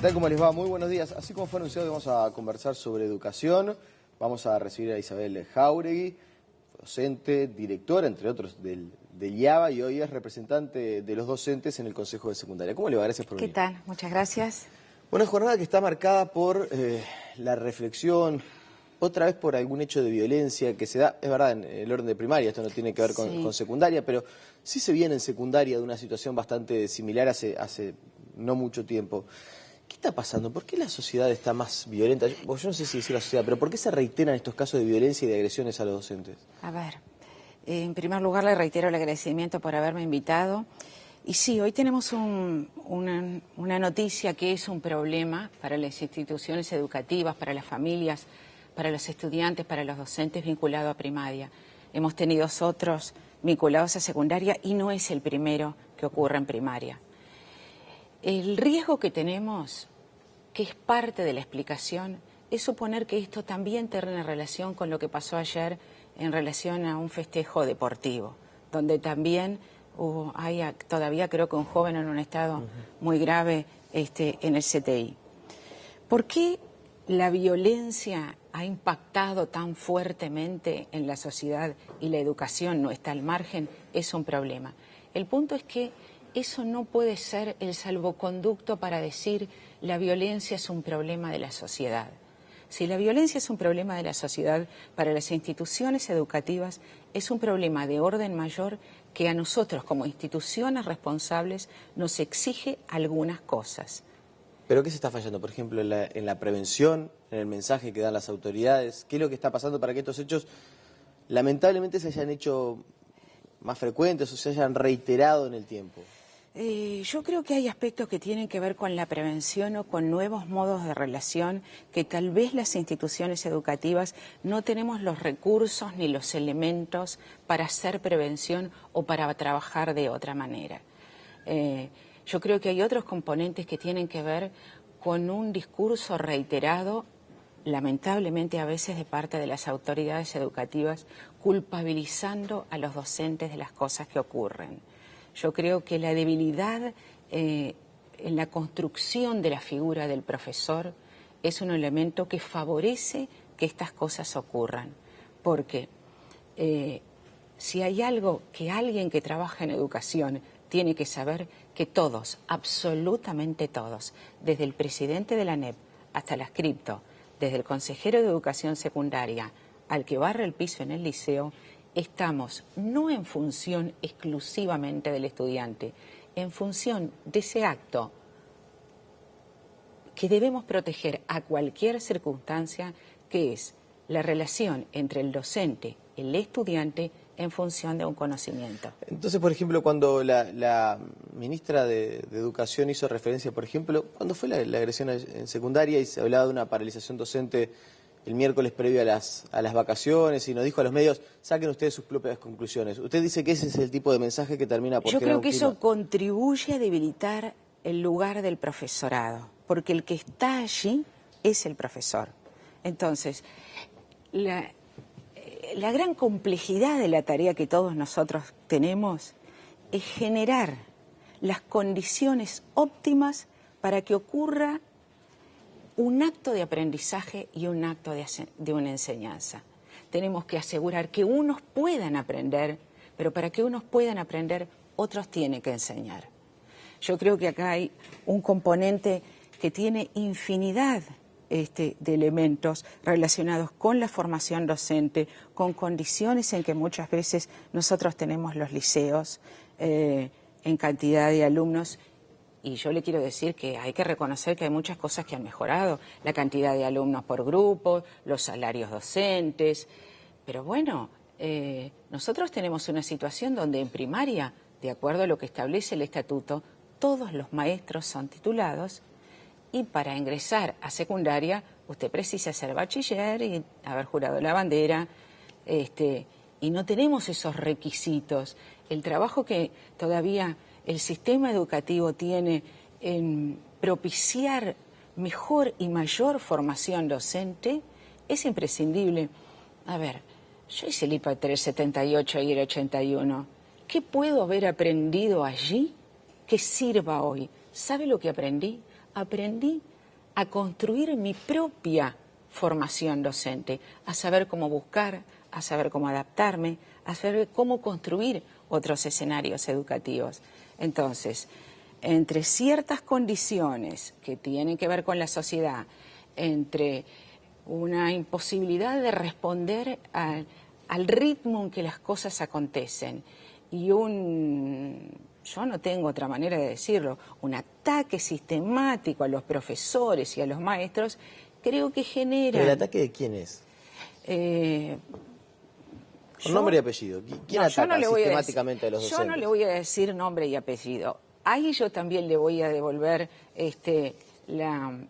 tal? ¿Cómo les va? Muy buenos días. Así como fue anunciado, vamos a conversar sobre educación. Vamos a recibir a Isabel Jáuregui, docente, directora, entre otros, del IABA, y hoy es representante de los docentes en el Consejo de Secundaria. ¿Cómo le va? Gracias por venir. ¿Qué tal? Muchas gracias. Una jornada que está marcada por la reflexión, otra vez por algún hecho de violencia que se da, es verdad, en el orden de primaria, esto no tiene que ver con secundaria, pero sí se viene en secundaria de una situación bastante similar hace no mucho tiempo. ¿Qué está pasando? ¿Por qué la sociedad está más violenta? Yo no sé si decir la sociedad, pero ¿por qué se reiteran estos casos de violencia y de agresiones a los docentes? A ver, en primer lugar le reitero el agradecimiento por haberme invitado. Y sí, hoy tenemos una noticia que es un problema para las instituciones educativas, para las familias, para los estudiantes, para los docentes vinculados a primaria. Hemos tenido otros vinculados a secundaria y no es el primero que ocurre en primaria. El riesgo que tenemos, que es parte de la explicación, es suponer que esto también tiene relación con lo que pasó ayer en relación a un festejo deportivo, donde también hay todavía creo que un joven en un estado muy grave en el CTI. ¿Por qué la violencia ha impactado tan fuertemente en la sociedad y la educación no está al margen? Es un problema. El punto es que eso no puede ser el salvoconducto para decir la violencia es un problema de la sociedad. Si la violencia es un problema de la sociedad, para las instituciones educativas es un problema de orden mayor que a nosotros como instituciones responsables nos exige algunas cosas. ¿Pero qué se está fallando? Por ejemplo, en la prevención, en el mensaje que dan las autoridades. ¿Qué es lo que está pasando para que estos hechos lamentablemente se hayan hecho más frecuentes o se hayan reiterado en el tiempo? Yo creo que hay aspectos que tienen que ver con la prevención o con nuevos modos de relación que tal vez las instituciones educativas no tenemos los recursos ni los elementos para hacer prevención o para trabajar de otra manera. Yo creo que hay otros componentes que tienen que ver con un discurso reiterado, lamentablemente a veces de parte de las autoridades educativas, culpabilizando a los docentes de las cosas que ocurren. Yo creo que la debilidad en la construcción de la figura del profesor es un elemento que favorece que estas cosas ocurran. Porque si hay algo que alguien que trabaja en educación tiene que saber, que todos, absolutamente todos, desde el presidente de la ANEP hasta las cripto, desde el consejero de educación secundaria al que barre el piso en el liceo, estamos no en función exclusivamente del estudiante, en función de ese acto que debemos proteger a cualquier circunstancia, que es la relación entre el docente y el estudiante en función de un conocimiento. Entonces, por ejemplo, cuando la ministra de Educación hizo referencia, por ejemplo, cuando fue la agresión en secundaria y se hablaba de una paralización docente el miércoles previo a las vacaciones y nos dijo a los medios, saquen ustedes sus propias conclusiones. Usted dice que ese es el tipo de mensaje que termina por generar un clima. Yo creo que eso contribuye a debilitar el lugar del profesorado, porque el que está allí es el profesor. Entonces, la gran complejidad de la tarea que todos nosotros tenemos es generar las condiciones óptimas para que ocurra un acto de aprendizaje y un acto de una enseñanza. Tenemos que asegurar que unos puedan aprender, pero para que unos puedan aprender, otros tienen que enseñar. Yo creo que acá hay un componente que tiene infinidad de elementos relacionados con la formación docente, con condiciones en que muchas veces nosotros tenemos los liceos en cantidad de alumnos. Y yo le quiero decir que hay que reconocer que hay muchas cosas que han mejorado, la cantidad de alumnos por grupo, los salarios docentes, pero bueno, nosotros tenemos una situación donde en primaria, de acuerdo a lo que establece el estatuto, todos los maestros son titulados y para ingresar a secundaria usted precisa ser bachiller y haber jurado la bandera, y no tenemos esos requisitos. El trabajo que todavía el sistema educativo tiene en propiciar mejor y mayor formación docente es imprescindible. A ver, yo hice el IPA entre el 78 y el 81. ¿Qué puedo haber aprendido allí que sirva hoy? ¿Sabe lo que aprendí? Aprendí a construir mi propia formación docente, a saber cómo buscar, a saber cómo adaptarme, a saber cómo construir otros escenarios educativos. Entonces, entre ciertas condiciones que tienen que ver con la sociedad, entre una imposibilidad de responder al ritmo en que las cosas acontecen y yo no tengo otra manera de decirlo, un ataque sistemático a los profesores y a los maestros, creo que genera... ¿Pero el ataque de quién es? Con nombre y apellido. ¿Quién ataca sistemáticamente a los docentes? Yo no le voy a decir nombre y apellido. Ahí yo también le voy a devolver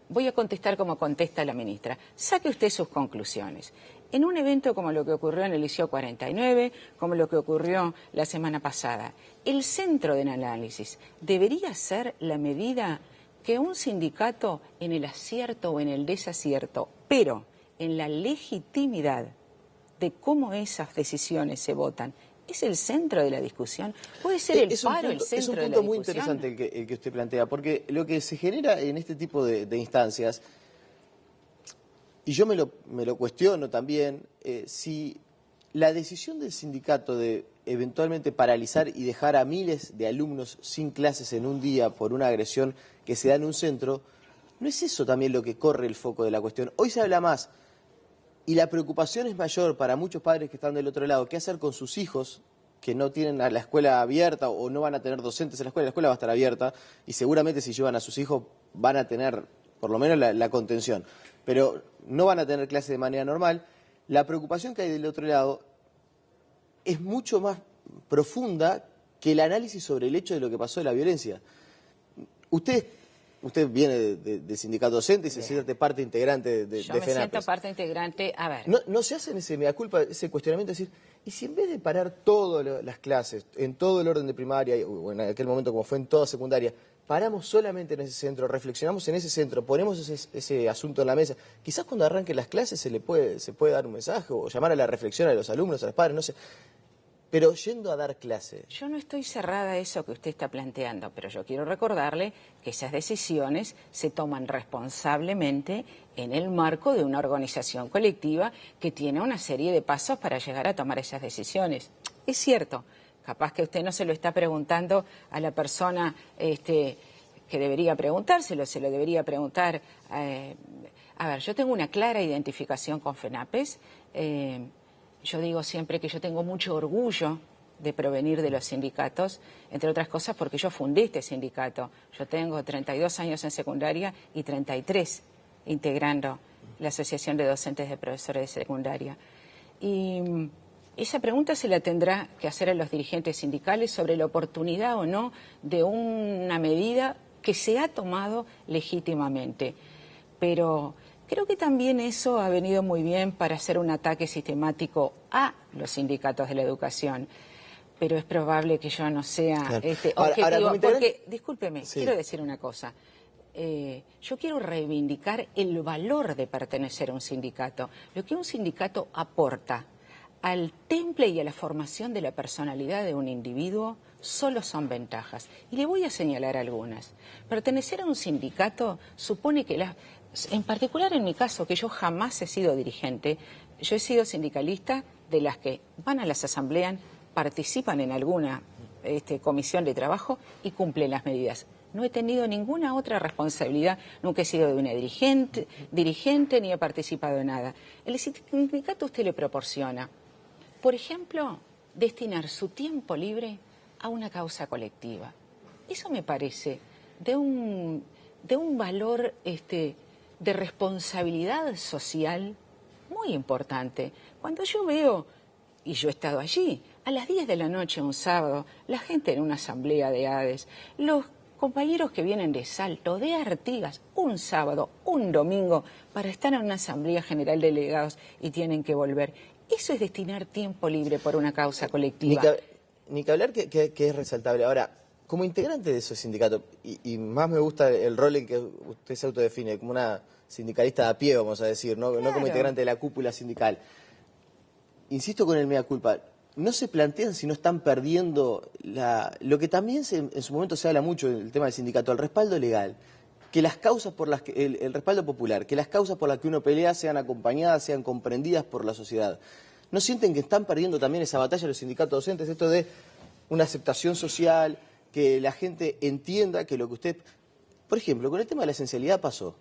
voy a contestar como contesta la ministra. Saque usted sus conclusiones. En un evento como lo que ocurrió en el Liceo 49, como lo que ocurrió la semana pasada, el centro del análisis debería ser la medida que un sindicato en el acierto o en el desacierto, pero en la legitimidad de cómo esas decisiones se votan, ¿es el centro de la discusión? ¿Puede ser el paro el centro de la discusión? Es un punto muy interesante el que usted plantea, porque lo que se genera en este tipo de instancias, y yo me lo cuestiono también, si la decisión del sindicato de eventualmente paralizar y dejar a miles de alumnos sin clases en un día por una agresión que se da en un centro, ¿no es eso también lo que corre el foco de la cuestión? Hoy se habla más. Y la preocupación es mayor para muchos padres que están del otro lado. ¿Qué hacer con sus hijos que no tienen a la escuela abierta o no van a tener docentes en la escuela? La escuela va a estar abierta y seguramente si llevan a sus hijos van a tener por lo menos la contención. Pero no van a tener clase de manera normal. La preocupación que hay del otro lado es mucho más profunda que el análisis sobre el hecho de lo que pasó de la violencia. Usted viene de sindicato docente y se siente parte integrante de Yo me FENAPES. siento parte integrante, a ver. ¿No se hacen ese mea culpa, ese cuestionamiento de decir, y si en vez de parar todas las clases, en todo el orden de primaria, o en aquel momento como fue en toda secundaria, paramos solamente en ese centro, reflexionamos en ese centro, ponemos ese asunto en la mesa, quizás cuando arranquen las clases se puede dar un mensaje o llamar a la reflexión a los alumnos, a los padres, no sé. Pero yendo a dar clase. Yo no estoy cerrada a eso que usted está planteando, pero yo quiero recordarle que esas decisiones se toman responsablemente en el marco de una organización colectiva que tiene una serie de pasos para llegar a tomar esas decisiones. Es cierto, capaz que usted no se lo está preguntando a la persona que debería preguntárselo, se lo debería preguntar. A ver, yo tengo una clara identificación con FENAPES. Yo digo siempre que yo tengo mucho orgullo de provenir de los sindicatos, entre otras cosas porque yo fundé este sindicato. Yo tengo 32 años en secundaria y 33 integrando la Asociación de Docentes de Profesores de Secundaria. Y esa pregunta se la tendrá que hacer a los dirigentes sindicales sobre la oportunidad o no de una medida que se ha tomado legítimamente. Pero creo que también eso ha venido muy bien para hacer un ataque sistemático a los sindicatos de la educación. Pero es probable que yo no sea objetivo. Porque, discúlpeme, sí, quiero decir una cosa. Yo quiero reivindicar el valor de pertenecer a un sindicato. Lo que un sindicato aporta al temple y a la formación de la personalidad de un individuo solo son ventajas. Y le voy a señalar algunas. Pertenecer a un sindicato supone que en particular en mi caso, que yo jamás he sido dirigente, yo he sido sindicalista de las que van a las asambleas, participan en alguna comisión de trabajo y cumplen las medidas. No he tenido ninguna otra responsabilidad, nunca he sido de una dirigente ni he participado en nada. El sindicato usted le proporciona, por ejemplo, destinar su tiempo libre a una causa colectiva. Eso me parece de un valor de responsabilidad social muy importante. Cuando yo veo, y yo he estado allí, a las 10 de la noche un sábado, la gente en una asamblea de ADES, los compañeros que vienen de Salto, de Artigas, un sábado, un domingo, para estar en una asamblea general de delegados y tienen que volver. Eso es destinar tiempo libre por una causa colectiva. Ni que hablar que es resaltable. Ahora, como integrante de esos sindicatos, y más me gusta el rol en que usted se autodefine, como una sindicalista de a pie, vamos a decir, ¿no? Claro. No como integrante de la cúpula sindical. Insisto con el mea culpa, no se plantean si no están perdiendo lo que también en su momento se habla mucho, el tema del sindicato, el respaldo legal. que las causas por las que, el respaldo popular, que las causas por las que uno pelea sean acompañadas, sean comprendidas por la sociedad. ¿No sienten que están perdiendo también esa batalla los sindicatos docentes, esto de una aceptación social, que la gente entienda que lo que usted... Por ejemplo, con el tema de la esencialidad pasó.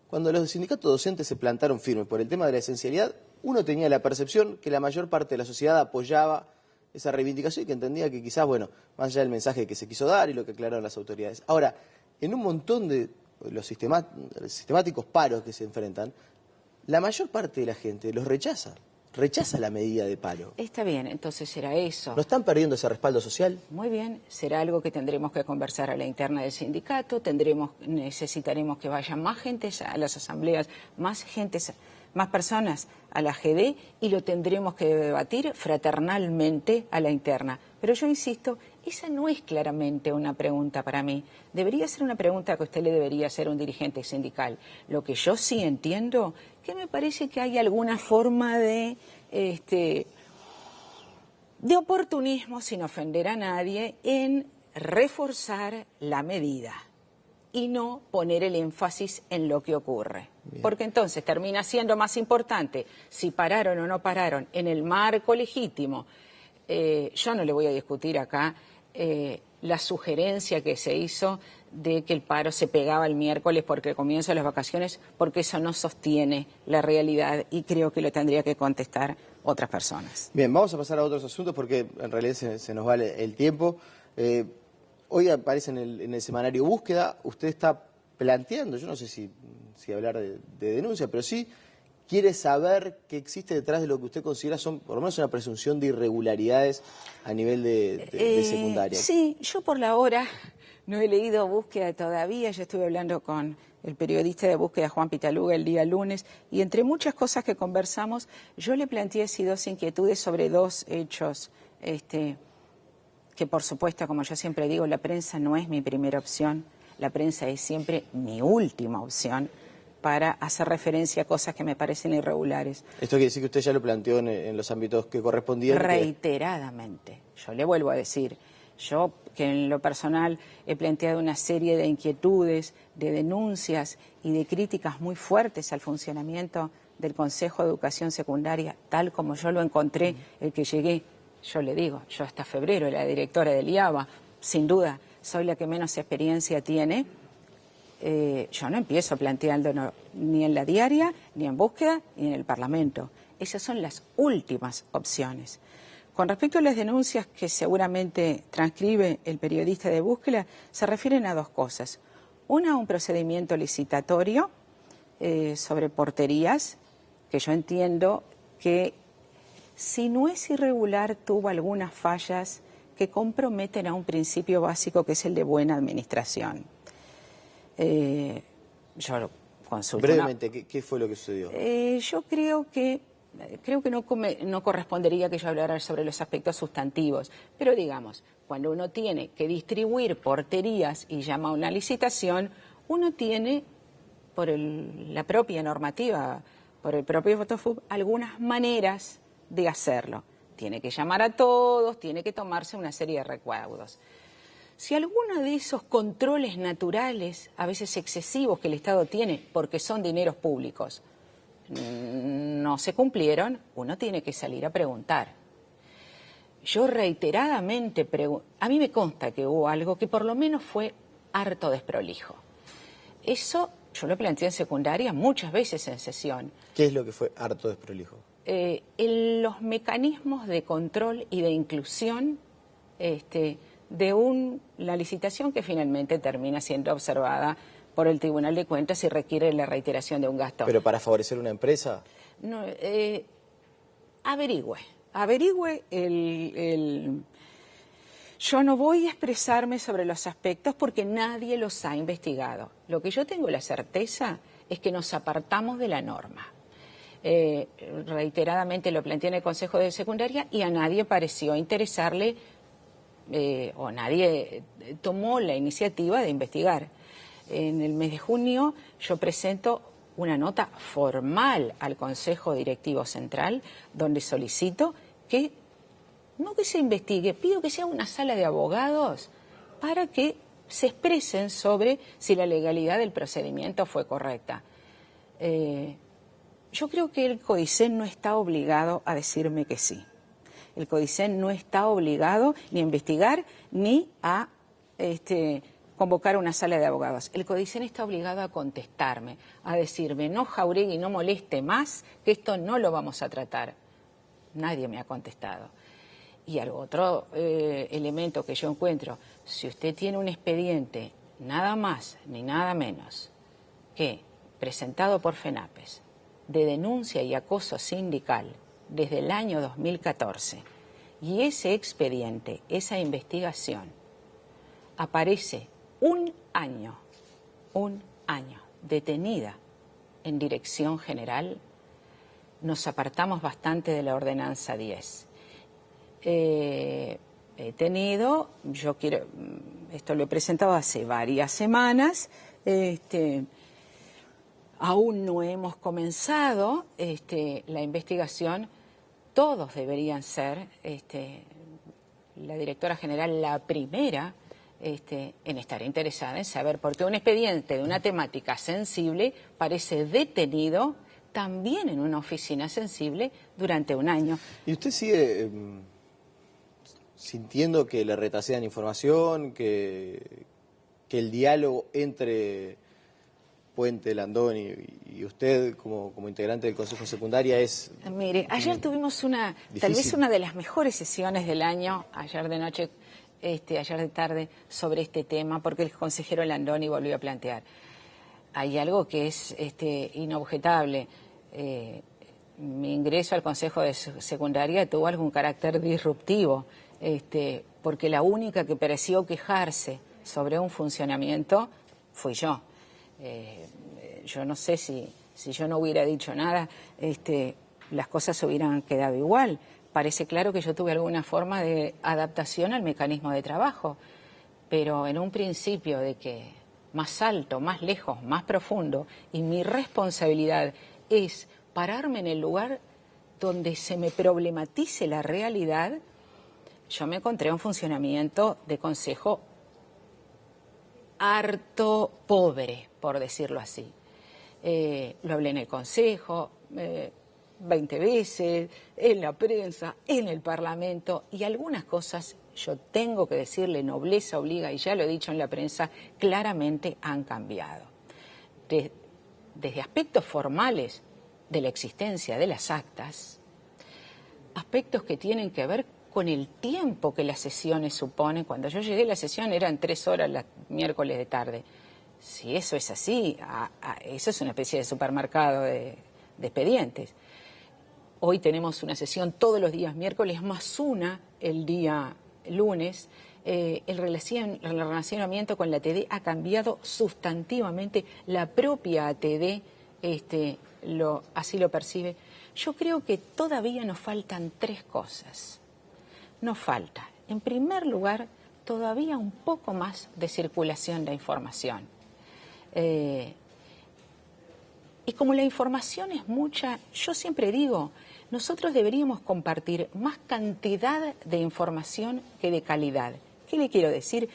Cuando los sindicatos docentes se plantaron firmes por el tema de la esencialidad, uno tenía la percepción que la mayor parte de la sociedad apoyaba esa reivindicación y que entendía que quizás, bueno, más allá del mensaje que se quiso dar y lo que aclararon las autoridades. Ahora, en un montón de los sistemáticos paros que se enfrentan, la mayor parte de la gente los rechaza la medida de paro. Está bien, entonces será eso. ¿No están perdiendo ese respaldo social? Muy bien, será algo que tendremos que conversar a la interna del sindicato, necesitaremos que vayan más gente a las asambleas, más personas a la GD y lo tendremos que debatir fraternalmente a la interna. Pero yo insisto, esa no es claramente una pregunta para mí. Debería ser una pregunta que usted le debería hacer a un dirigente sindical. Lo que yo sí entiendo, que me parece que hay alguna forma de oportunismo, sin ofender a nadie, en reforzar la medida y no poner el énfasis en lo que ocurre. Bien. Porque entonces termina siendo más importante si pararon o no pararon en el marco legítimo. Yo no le voy a discutir acá la sugerencia que se hizo de que el paro se pegaba el miércoles porque comienza las vacaciones, porque eso no sostiene la realidad y creo que lo tendría que contestar otras personas. Bien, vamos a pasar a otros asuntos porque en realidad se nos va el tiempo. Hoy aparece en el semanario Búsqueda, usted está planteando, yo no sé si hablar de denuncia, pero sí quiere saber qué existe detrás de lo que usted considera son, por lo menos, una presunción de irregularidades a nivel de secundaria. Sí, yo por la hora no he leído Búsqueda todavía, yo estuve hablando con el periodista de Búsqueda, Juan Pitaluga, el día lunes, y entre muchas cosas que conversamos, yo le planteé así dos inquietudes sobre dos hechos, que por supuesto, como yo siempre digo, la prensa no es mi primera opción, la prensa es siempre mi última opción para hacer referencia a cosas que me parecen irregulares. ¿Esto quiere decir que usted ya lo planteó en los ámbitos que correspondían? Reiteradamente. Yo le vuelvo a decir, yo que en lo personal he planteado una serie de inquietudes, de denuncias y de críticas muy fuertes al funcionamiento del Consejo de Educación Secundaria, tal como yo lo encontré, el que llegué. Yo le digo, yo hasta febrero, la directora del IABA, sin duda, soy la que menos experiencia tiene. Yo no empiezo planteando ni en la diaria, ni en Búsqueda, ni en el Parlamento. Esas son las últimas opciones. Con respecto a las denuncias que seguramente transcribe el periodista de Búsqueda, se refieren a dos cosas. Una, un procedimiento licitatorio sobre porterías, que yo entiendo que si no es irregular, tuvo algunas fallas que comprometen a un principio básico que es el de buena administración. Yo consulto. Brevemente, ¿qué fue lo que sucedió? Yo creo que no correspondería que yo hablara sobre los aspectos sustantivos, pero digamos, cuando uno tiene que distribuir porterías y llama a una licitación, uno tiene, por la propia normativa, por el propio Fotofub, algunas maneras de hacerlo. Tiene que llamar a todos, tiene que tomarse una serie de recaudos. Si alguno de esos controles naturales, a veces excesivos, que el Estado tiene, porque son dineros públicos, no se cumplieron, uno tiene que salir a preguntar. Yo reiteradamente a mí me consta que hubo algo que por lo menos fue harto desprolijo. Eso yo lo planteé en secundaria muchas veces en sesión. ¿Qué es lo que fue harto desprolijo? Los mecanismos de control y de inclusión de la licitación que finalmente termina siendo observada por el Tribunal de Cuentas y requiere la reiteración de un gasto. ¿Pero para favorecer una empresa? No, averigüe Yo no voy a expresarme sobre los aspectos porque nadie los ha investigado. Lo que yo tengo la certeza es que nos apartamos de la norma. Reiteradamente lo planteé en el Consejo de Secundaria y a nadie pareció interesarle o nadie tomó la iniciativa de investigar. En el mes de junio yo presento una nota formal al Consejo Directivo Central donde solicito no que se investigue, pido que sea una sala de abogados para que se expresen sobre si la legalidad del procedimiento fue correcta. Yo creo que el CODICEN no está obligado a decirme que sí. El CODICEN no está obligado ni a investigar ni a convocar una sala de abogados. El CODICEN está obligado a contestarme, a decirme, no, Jáuregui, no moleste más, que esto no lo vamos a tratar. Nadie me ha contestado. Y algo otro elemento que yo encuentro, si usted tiene un expediente, nada más ni nada menos que presentado por FENAPES, de denuncia y acoso sindical desde el año 2014, y ese expediente, esa investigación, aparece un año detenida en Dirección General, nos apartamos bastante de la Ordenanza 10. He tenido, esto lo he presentado hace varias semanas, aún no hemos comenzado la investigación. Todos deberían ser, la directora general la primera en estar interesada en saber por qué un expediente de una temática sensible parece detenido también en una oficina sensible durante un año. ¿Y usted sigue sintiendo que le retasean información, que el diálogo entre Puente, Landón y usted como integrante del Consejo de Secundaria es... Mire, ayer tuvimos tal vez una de las mejores sesiones del año, ayer de noche, ayer de tarde, sobre este tema, porque el consejero Landoni volvió a plantear. Hay algo que es inobjetable. Mi ingreso al Consejo de Secundaria tuvo algún carácter disruptivo, porque la única que pareció quejarse sobre un funcionamiento fui yo. Yo no sé si yo no hubiera dicho nada, las cosas hubieran quedado igual. Parece claro que yo tuve alguna forma de adaptación al mecanismo de trabajo, pero en un principio de que más alto, más lejos, más profundo, y mi responsabilidad es pararme en el lugar donde se me problematice la realidad, yo me encontré un funcionamiento de consejo harto pobre, por decirlo así. Lo hablé en el consejo 20 veces, en la prensa, en el Parlamento, y algunas cosas, yo tengo que decirle, nobleza obliga, y ya lo he dicho en la prensa, claramente han cambiado. Desde aspectos formales de la existencia de las actas, aspectos que tienen que ver con el tiempo que las sesiones suponen. Cuando yo llegué, la sesión eran 3 horas los miércoles de tarde. Si eso es así, eso es una especie de supermercado de expedientes. Hoy tenemos una sesión todos los días miércoles, más una el día lunes. El relacionamiento con la ATD ha cambiado sustantivamente. La propia ATD así lo percibe. Yo creo que todavía nos faltan 3 cosas. Nos falta, en primer lugar, todavía un poco más de circulación de información. Y como la información es mucha, yo siempre digo, nosotros deberíamos compartir más cantidad de información que de calidad. ¿Qué le quiero decir?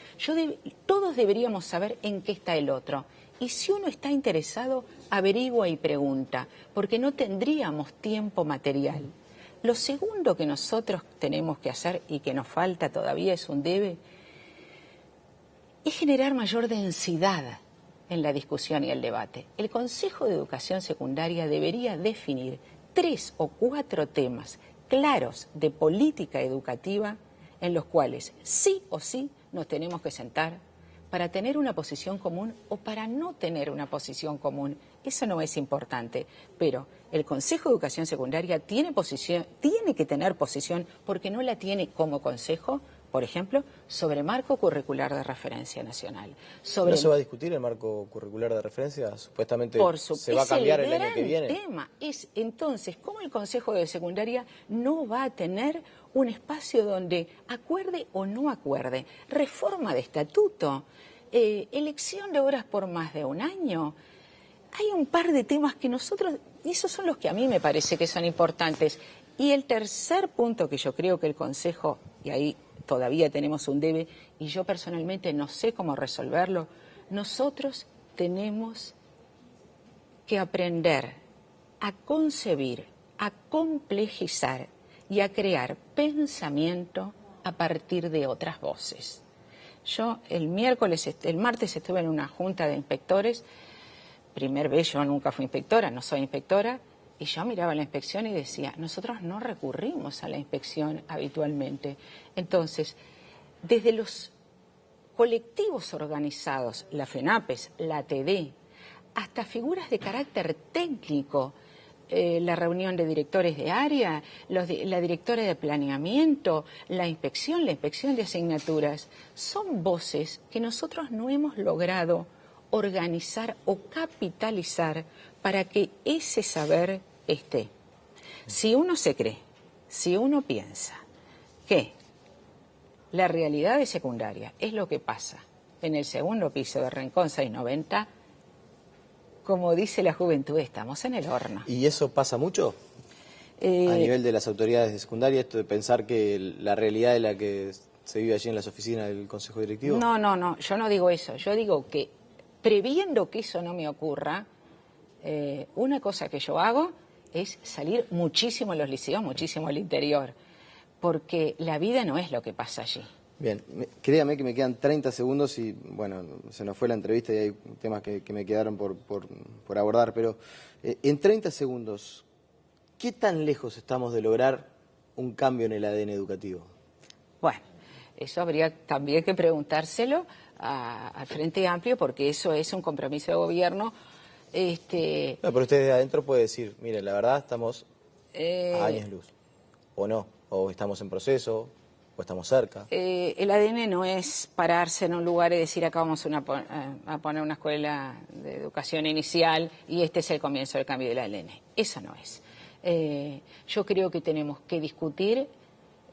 Todos deberíamos saber en qué está el otro. Y si uno está interesado, averigua y pregunta, porque no tendríamos tiempo material. Lo segundo que nosotros tenemos que hacer y que nos falta todavía, es un debe, es generar mayor densidad en la discusión y el debate. El Consejo de Educación Secundaria debería definir 3 o 4 temas claros de política educativa en los cuales sí o sí nos tenemos que sentar para tener una posición común o para no tener una posición común. Eso no es importante, pero el Consejo de Educación Secundaria tiene que tener posición, porque no la tiene como consejo, por ejemplo, sobre marco curricular de referencia nacional. ¿No se va a discutir el marco curricular de referencia? Supuestamente se va a cambiar el año que viene. El tema es, entonces, ¿cómo el Consejo de Secundaria no va a tener un espacio donde acuerde o no acuerde? Reforma de estatuto, elección de horas por más de un año. Hay un par de temas que nosotros, y esos son los que a mí me parece que son importantes. Y el tercer punto que yo creo que el Consejo, y ahí todavía tenemos un debe, y yo personalmente no sé cómo resolverlo, nosotros tenemos que aprender a concebir, a complejizar y a crear pensamiento a partir de otras voces. Yo el martes estuve en una junta de inspectores, primer vez, yo nunca fui inspectora, no soy inspectora, y yo miraba la inspección y decía, nosotros no recurrimos a la inspección habitualmente. Entonces, desde los colectivos organizados, la FENAPES, la TD, hasta figuras de carácter técnico, la reunión de directores de área, la directora de planeamiento, la inspección de asignaturas, son voces que nosotros no hemos logrado organizar o capitalizar para que ese saber esté. Si uno se cree, si uno piensa que la realidad de secundaria es lo que pasa en el segundo piso de Rincón 690, como dice la juventud, estamos en el horno. ¿Y eso pasa mucho? A nivel de las autoridades de secundaria, esto de pensar que la realidad es la que se vive allí en las oficinas del Consejo Directivo. No, yo no digo eso. Yo digo que, previendo que eso no me ocurra, una cosa que yo hago es salir muchísimo a los liceos, muchísimo al interior, porque la vida no es lo que pasa allí. Bien, créame que me quedan 30 segundos y, bueno, se nos fue la entrevista y hay temas que me quedaron por abordar, pero en 30 segundos, ¿qué tan lejos estamos de lograr un cambio en el ADN educativo? Bueno, eso habría también que preguntárselo al Frente Amplio, porque eso es un compromiso de gobierno. No, pero usted de adentro puede decir, mire, la verdad estamos a años luz, o no, o estamos en proceso, o estamos cerca. El ADN no es pararse en un lugar y decir acá vamos a poner una escuela de educación inicial y este es el comienzo del cambio del ADN. Eso no es. Yo creo que tenemos que discutir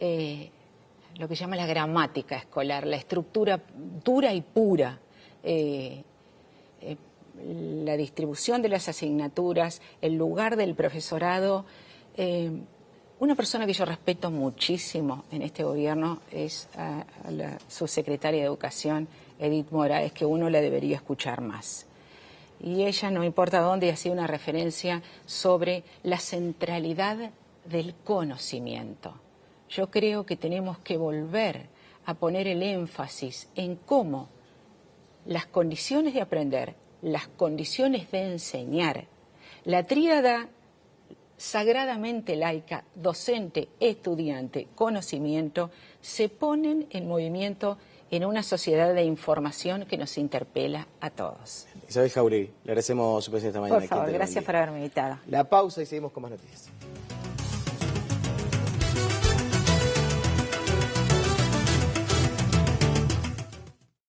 lo que se llama la gramática escolar, la estructura dura y pura, la distribución de las asignaturas, el lugar del profesorado. Una persona que yo respeto muchísimo en este gobierno es a la subsecretaria de Educación, Edith Moraes, que uno la debería escuchar más. Y ella, no importa dónde, hacía una referencia sobre la centralidad del conocimiento. Yo creo que tenemos que volver a poner el énfasis en cómo las condiciones de aprender, las condiciones de enseñar, la tríada sagradamente laica, docente, estudiante, conocimiento, se ponen en movimiento en una sociedad de información que nos interpela a todos. Isabel Jauregui, le agradecemos su presencia esta mañana. Por favor, gracias por haberme invitado. La pausa y seguimos con más noticias.